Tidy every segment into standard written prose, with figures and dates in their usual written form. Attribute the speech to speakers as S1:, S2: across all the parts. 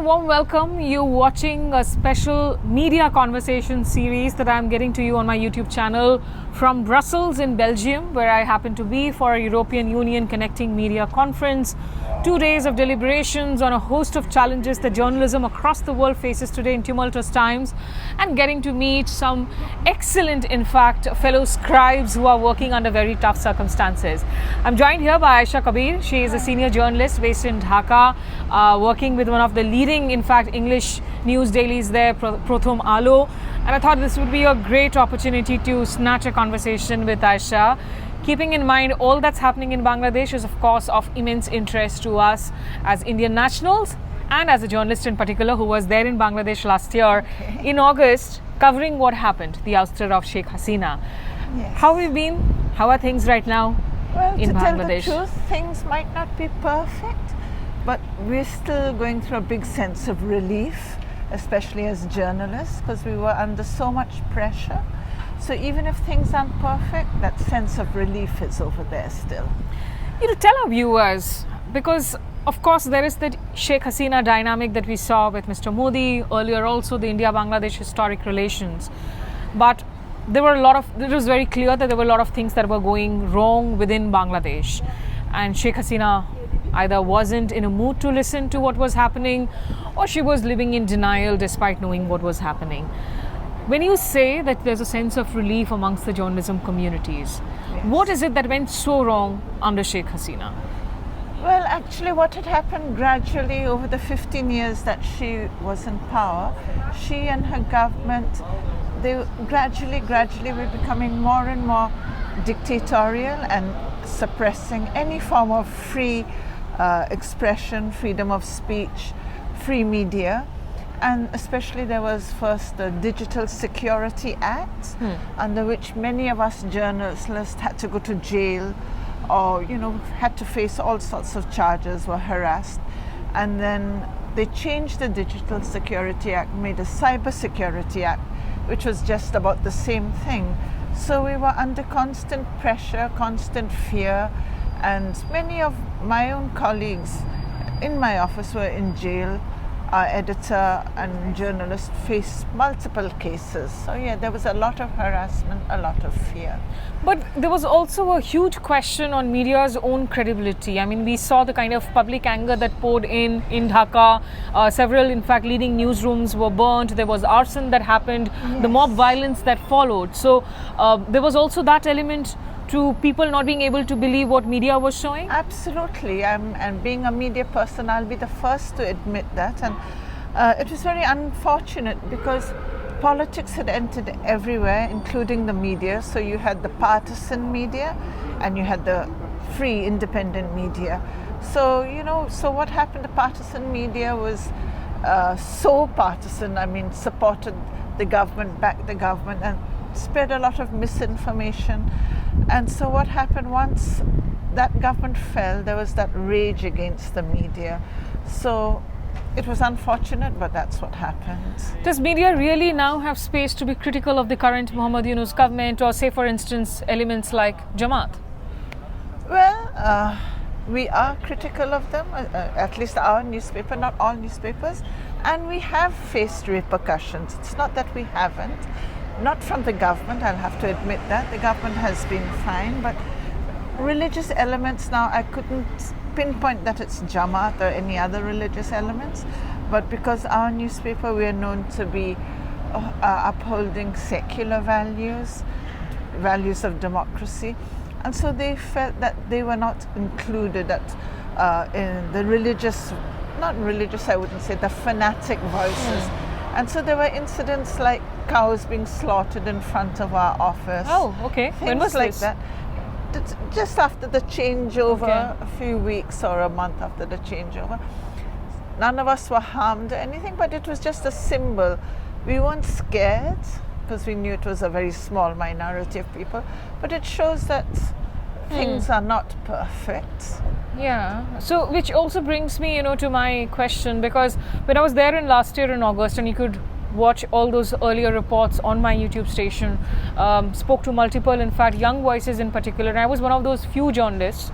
S1: warm welcome. You're watching a special media conversation series that I'm getting to you on my YouTube channel from Brussels in Belgium, where I happen to be for a European Union Connecting Media Conference. 2 days of deliberations on a host of challenges that journalism across the world faces today in tumultuous times, and getting to meet some excellent, in fact, fellow scribes who are working under very tough circumstances. I'm joined here by Ayesha Kabir. She is a senior journalist based in Dhaka, working with one of the leading, in fact, English news dailies there, Pratham Alo. And I thought this would be a great opportunity to snatch a conversation with Ayesha. Keeping in mind all that's happening in Bangladesh is, of course, of immense interest to us as Indian nationals and as a journalist in particular who was there in Bangladesh last year in August covering what happened, the ouster of Sheikh Hasina.
S2: Yes.
S1: How have you been? How are things right now in Bangladesh?
S2: To tell the truth, things might not be perfect, but we're still going through a big sense of relief, especially as journalists, because we were under so much pressure. So even if things aren't perfect, that sense of relief is over there still.
S1: You know, tell our viewers, because of course there is that Sheikh Hasina dynamic that we saw with Mr. Modi, earlier also the India-Bangladesh historic relations. But it was very clear that there were a lot of things that were going wrong within Bangladesh. And Sheikh Hasina either wasn't in a mood to listen to what was happening, or she was living in denial despite knowing what was happening. When you say that there's a sense of relief amongst the journalism communities,
S2: Yes.
S1: What is it that went so wrong under Sheikh Hasina?
S2: Well, actually what had happened gradually over the 15 years that she was in power, she and her government, they gradually were becoming more and more dictatorial and suppressing any form of free expression, freedom of speech, free media. And especially there was first the Digital Security Act, under which many of us journalists had to go to jail or, had to face all sorts of charges, were harassed. And then they changed the Digital Security Act, made a Cyber Security Act, which was just about the same thing. So we were under constant pressure, constant fear, and many of my own colleagues in my office were in jail. Our editor and journalist faced multiple cases. So yeah, there was a lot of harassment, a lot of fear.
S1: But there was also a huge question on media's own credibility. I mean, we saw the kind of public anger that poured in Dhaka. Several, in fact, leading newsrooms were burnt. There was arson that happened,
S2: Yes.
S1: the mob violence that followed. So there was also that element to people not being able to believe what media was showing?
S2: Absolutely. And being a media person, I'll be the first to admit that. And it was very unfortunate because politics had entered everywhere, including the media. So you had the partisan media and you had the free, independent media. So, so what happened? The partisan media was so partisan, supported the government, backed the government, and spread a lot of misinformation. And so what happened once that government fell, there was that rage against the media. So it was unfortunate, but that's what happened.
S1: Does media really now have space to be critical of the current Muhammad Yunus government, or say, for instance, elements like Jamaat?
S2: Well, we are critical of them, at least our newspaper, not all newspapers, and we have faced repercussions. It's not that we haven't. Not from the government, I'll have to admit that. The government has been fine, but religious elements now, I couldn't pinpoint that it's Jamaat or any other religious elements, but because our newspaper, we are known to be upholding secular values of democracy, and so they felt that they were not included in the religious, not religious, I wouldn't say, the fanatic voices. And so there were incidents like cows being slaughtered in front of our office.
S1: Oh, okay. When was
S2: like
S1: this?
S2: that. Just after the changeover, a few weeks or a month after the changeover. None of us were harmed or anything, but it was just a symbol. We weren't scared because we knew it was a very small minority of people, but it shows that things are not perfect.
S1: Yeah. So, which also brings me, to my question, because when I was there last year in August, and you could watch all those earlier reports on my YouTube station, spoke to multiple, in fact, young voices in particular, and I was one of those few journalists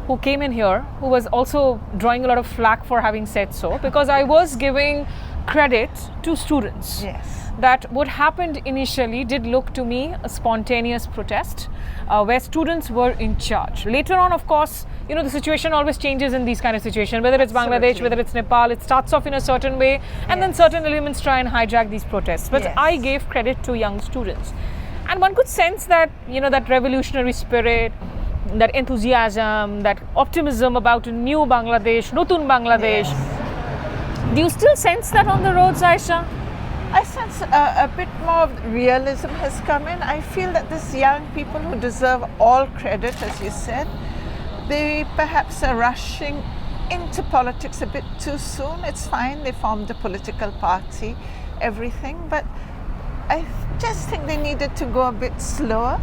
S1: who came in here, who was also drawing a lot of flack for having said so, because I was giving credit to students.
S2: Yes.
S1: That what happened initially did look to me a spontaneous protest where students were in charge. Later on, of course, you know, the situation always changes in these kind of situations, whether it's Bangladesh, whether it's Nepal, it starts off in a certain way and then certain elements try and hijack these protests. But I gave credit to young students. And one could sense that, you know, that revolutionary spirit, that enthusiasm, that optimism about a new Bangladesh, Nutun Bangladesh. Do you still sense that on the roads, Ayesha?
S2: I sense a bit more of realism has come in. I feel that these young people who deserve all credit, as you said, they perhaps are rushing into politics a bit too soon. It's fine, they formed a political party, everything, but I just think they needed to go a bit slower.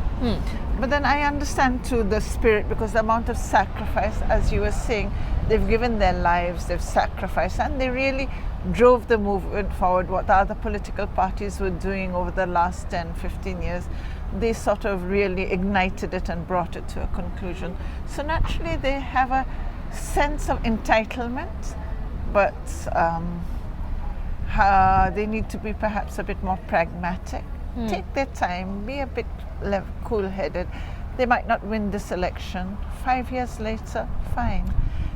S2: But then I understand too the spirit, because the amount of sacrifice, as you were saying, they've given their lives, they've sacrificed, and they really drove the movement forward. What the other political parties were doing over the last 10, 15 years, they sort of really ignited it and brought it to a conclusion. So naturally they have a sense of entitlement, but they need to be perhaps a bit more pragmatic. Take their time, be a bit cool-headed. They might not win this election. 5 years later, fine.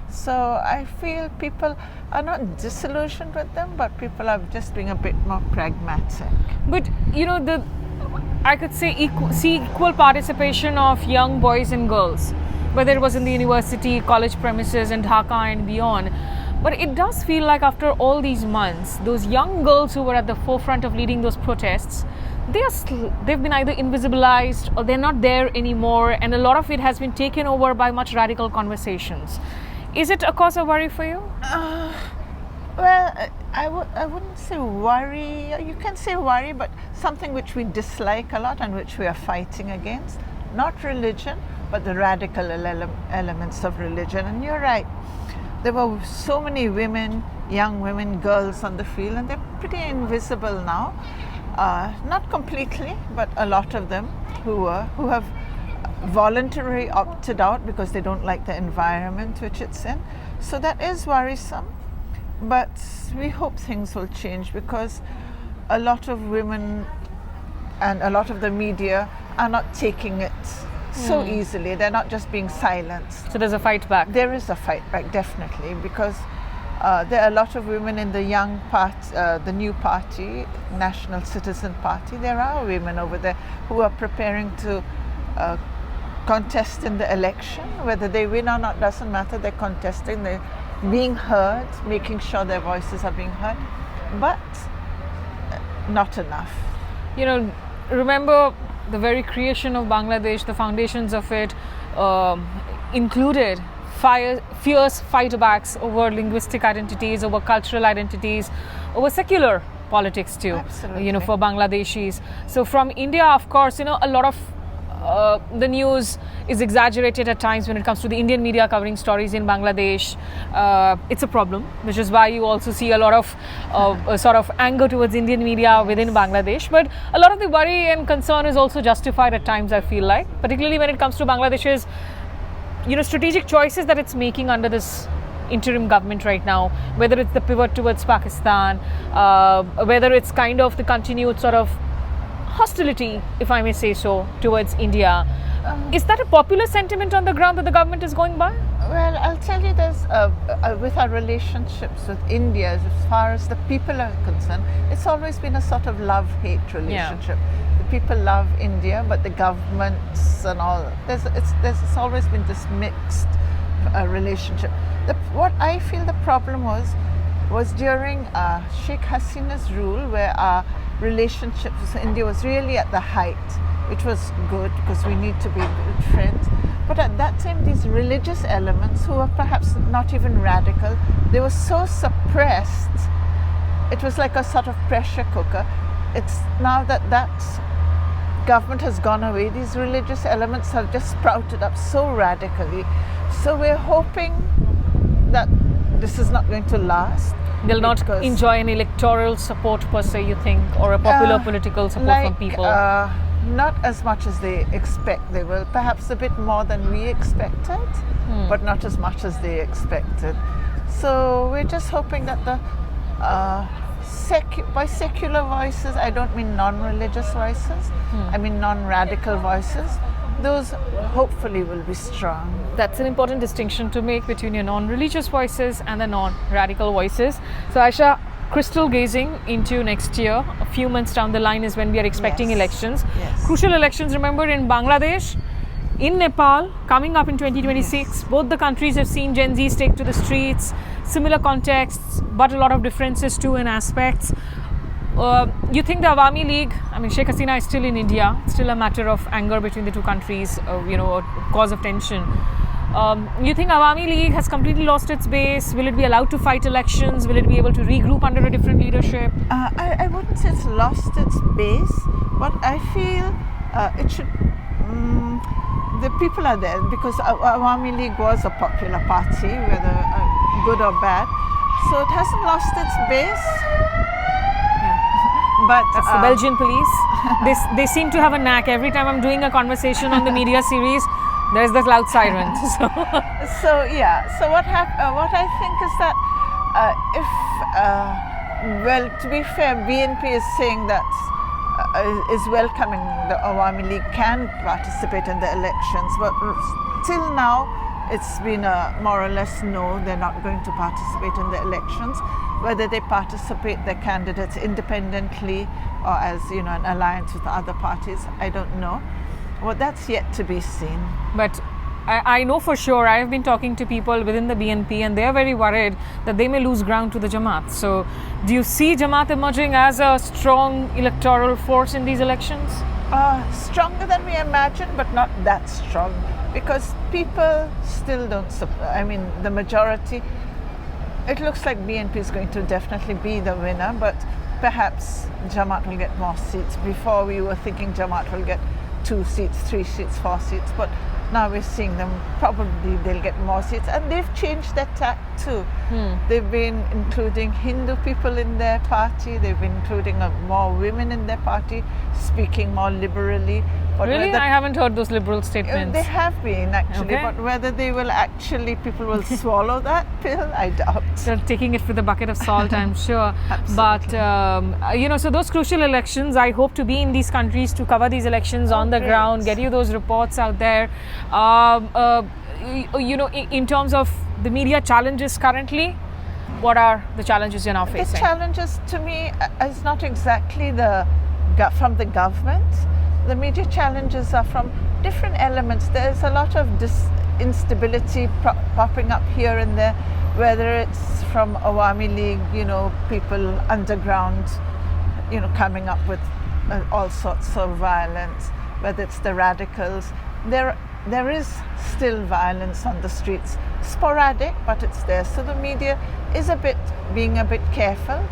S2: So I feel people are not disillusioned with them, but people are just being a bit more pragmatic.
S1: But, you know, I could say equal participation of young boys and girls, whether it was in the university, college premises in Dhaka and beyond. But it does feel like after all these months, those young girls who were at the forefront of leading those protests, they've been either invisibilized or they're not there anymore, and a lot of it has been taken over by much radical conversations. Is it a cause of worry for you?
S2: Well, I wouldn't say worry. You can say worry, but something which we dislike a lot and which we are fighting against. Not religion, but the radical elements of religion. And you're right. There were so many women, young women, girls on the field, and they're pretty invisible now. Not completely, but a lot of them who have voluntarily opted out because they don't like the environment which it's in. So that is worrisome, but we hope things will change, because a lot of women and a lot of the media are not taking it so easily. They're not just being silenced.
S1: So there's a fight back.
S2: There is a fight back, definitely, because there are a lot of women in the young the new party, National Citizen Party. There are women over there who are preparing to contest in the election. Whether they win or not doesn't matter. They're contesting, they're being heard, making sure their voices are being heard, but not enough.
S1: You know, remember the very creation of Bangladesh, the foundations of it included fierce fightbacks over linguistic identities, over cultural identities, over secular politics too.
S2: Absolutely.
S1: You know, for Bangladeshis. So from India, of course, you know, a lot of the news is exaggerated at times when it comes to the Indian media covering stories in Bangladesh. It's a problem, which is why you also see a lot of sort of anger towards Indian media within Bangladesh. But a lot of the worry and concern is also justified at times, I feel like, particularly when it comes to Bangladesh's, you know, strategic choices that it's making under this interim government right now, whether it's the pivot towards Pakistan, whether it's kind of the continued sort of hostility, if I may say so, towards India. Is that a popular sentiment on the ground that the government is going by?
S2: Well, I'll tell you, there's with our relationships with India, as far as the people are concerned, it's always been a sort of love-hate relationship. Yeah. The people love India, but the governments and all, it's always been this mixed relationship. What I feel the problem was during Sheikh Hasina's rule, where our relationship with India was really at the height, which was good because we need to be good friends. But at that time, these religious elements, who were perhaps not even radical, they were so suppressed. It was like a sort of pressure cooker. It's now that government has gone away, these religious elements have just sprouted up so radically. So we're hoping that this is not going to last.
S1: They'll not enjoy an electoral support per se, you think, or a popular political support from people?
S2: not as much as they expect they will. Perhaps a bit more than we expected, but not as much as they expected. So we're just hoping that the by secular voices, I don't mean non-religious voices, I mean non-radical voices, those hopefully will be strong.
S1: That's an important distinction to make between your non-religious voices and the non-radical voices. So Ayesha, crystal gazing into next year, a few months down the line is when we are expecting elections.
S2: Yes.
S1: Crucial elections, remember, in Bangladesh, in Nepal, coming up in 2026. Both the countries have seen Gen Zs take to the streets, similar contexts, but a lot of differences too in aspects. You think the Awami League, I mean, Sheikh Hasina is still in India, still a matter of anger between the two countries, a cause of tension. You think Awami League has completely lost its base? Will it be allowed to fight elections? Will it be able to regroup under a different leadership?
S2: I wouldn't say it's lost its base, but I feel it should. The people are there because Awami League was a popular party, whether good or bad. So it hasn't lost its base. But
S1: that's the Belgian police. They seem to have a knack. Every time I'm doing a conversation on the media series, there's that loud siren.
S2: So what I think is that well, to be fair, BNP is saying that is welcoming the Awami League can participate in the elections, but till now it's been a more or less no, they're not going to participate in the elections. Whether they participate, their candidates independently or as an alliance with other parties, I don't know. Well, that's yet to be seen.
S1: But I know for sure, I have been talking to people within the BNP and they are very worried that they may lose ground to the Jamaat. So do you see Jamaat emerging as a strong electoral force in these elections?
S2: Stronger than we imagined, but not that strong, because people still don't the majority. It looks like BNP is going to definitely be the winner, but perhaps Jamaat will get more seats. Before we were thinking Jamaat will get 2 seats, 3 seats, 4 seats, but now we're seeing them probably they'll get more seats, and they've changed their tack too. They've been including Hindu people in their party, they've been including more women in their party, speaking more liberally. But
S1: really? I haven't heard those liberal statements.
S2: They have been actually, but whether they will people will swallow that pill, I doubt.
S1: They're taking it with a bucket of salt, I'm sure.
S2: Absolutely.
S1: But, so those crucial elections, I hope to be in these countries to cover these elections on the ground, get you those reports out there. In terms of the media challenges currently, what are the challenges you're now facing?
S2: The challenges to me is not exactly from the government. The media challenges are from different elements. There's a lot of instability popping up here and there, whether it's from Awami League, people underground, coming up with all sorts of violence, whether it's the radicals. There is still violence on the streets, sporadic, but it's there. So the media is being a bit careful,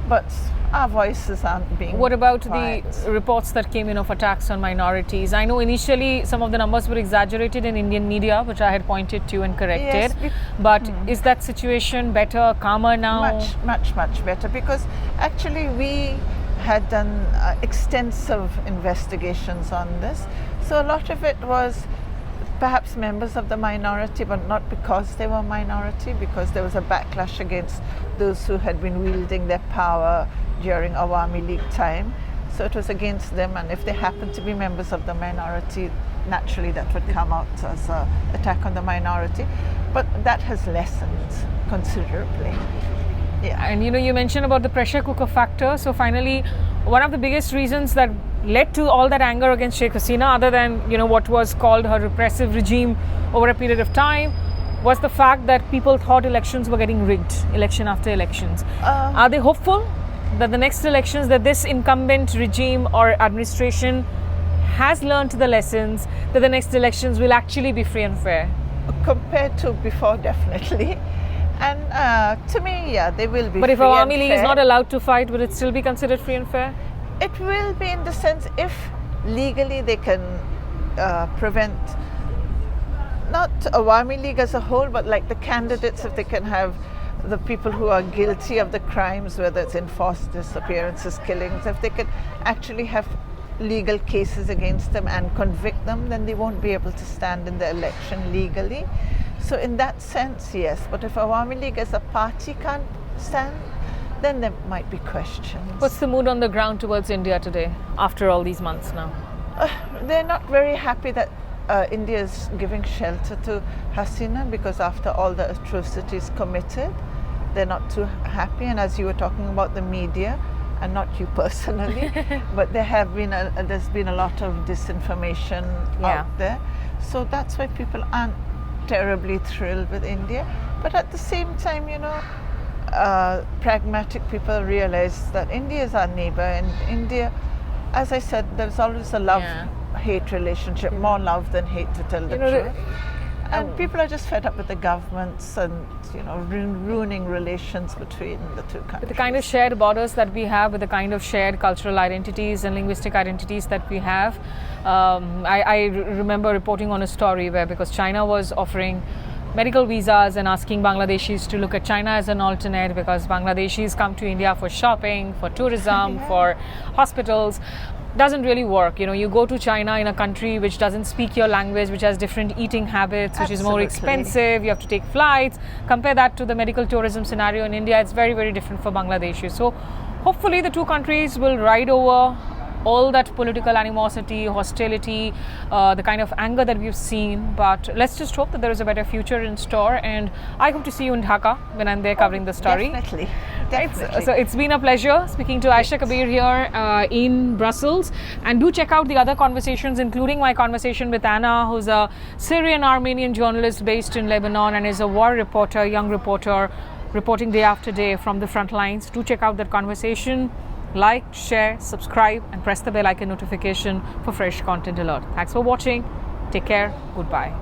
S2: but our voices aren't being
S1: What about
S2: quiet.
S1: The reports that came in of attacks on minorities? I know initially some of the numbers were exaggerated in Indian media, which I had pointed to and corrected.
S2: Yes,
S1: but is that situation better, calmer now?
S2: Much better, because actually we had done extensive investigations on this. So a lot of it was perhaps members of the minority, but not because they were minority, because there was a backlash against those who had been wielding their power during Awami League time. So it was against them, and if they happened to be members of the minority, naturally that would come out as an attack on the minority. But that has lessened considerably. Yeah.
S1: And you mentioned about the pressure cooker factor. So finally, one of the biggest reasons that led to all that anger against Sheikh Hasina, other than what was called her repressive regime over a period of time, was the fact that people thought elections were getting rigged, election after elections. Are they hopeful that the next elections, that this incumbent regime or administration has learned the lessons, that the next elections will actually be free and fair?
S2: Compared to before, definitely. And to me, they will be.
S1: But if
S2: free
S1: Awami
S2: and
S1: League
S2: fair.
S1: is not allowed to fight, will it still be considered free and fair?
S2: It will be, in the sense, if legally they can prevent, not Awami League as a whole, but like the candidates, if they can have the people who are guilty of the crimes, whether it's enforced disappearances, killings, if they could actually have legal cases against them and convict them, then they won't be able to stand in the election legally. So in that sense, yes. But if Awami League as a party can't stand, then there might be questions.
S1: What's the mood on the ground towards India today, after all these months now?
S2: They're not very happy that India is giving shelter to Hasina, because after all the atrocities committed, they're not too happy. And as you were talking about the media, and not you personally, but there's been a lot of disinformation out there. So that's why people aren't terribly thrilled with India. But at the same time, pragmatic people realize that India is our neighbor, and India, as I said, there's always a love-hate relationship, more love than hate, to tell the truth. And people are just fed up with the governments and ruining relations between the two countries.
S1: With the kind of shared borders that we have, with the kind of shared cultural identities and linguistic identities that we have, I remember reporting on a story where, because China was offering medical visas and asking Bangladeshis to look at China as an alternate, because Bangladeshis come to India for shopping, for tourism, for hospitals. Doesn't really work. You go to China, in a country which doesn't speak your language, which has different eating habits, which is more expensive, you have to take flights. Compare that to the medical tourism scenario in India. It's very, very different for Bangladeshis. So hopefully the two countries will ride over all that political animosity, hostility, the kind of anger that we've seen. But let's just hope that there is a better future in store. And I hope to see you in Dhaka when I'm there covering the story.
S2: Definitely.
S1: So it's been a pleasure speaking to Ayesha Kabir here in Brussels. And do check out the other conversations, including my conversation with Anna, who's a Syrian-Armenian journalist based in Lebanon and is a war reporter, young reporter, reporting day after day from the front lines. Do check out that conversation. Like, share, subscribe, and press the bell icon notification for fresh content alert. Thanks for watching. Take care. Goodbye.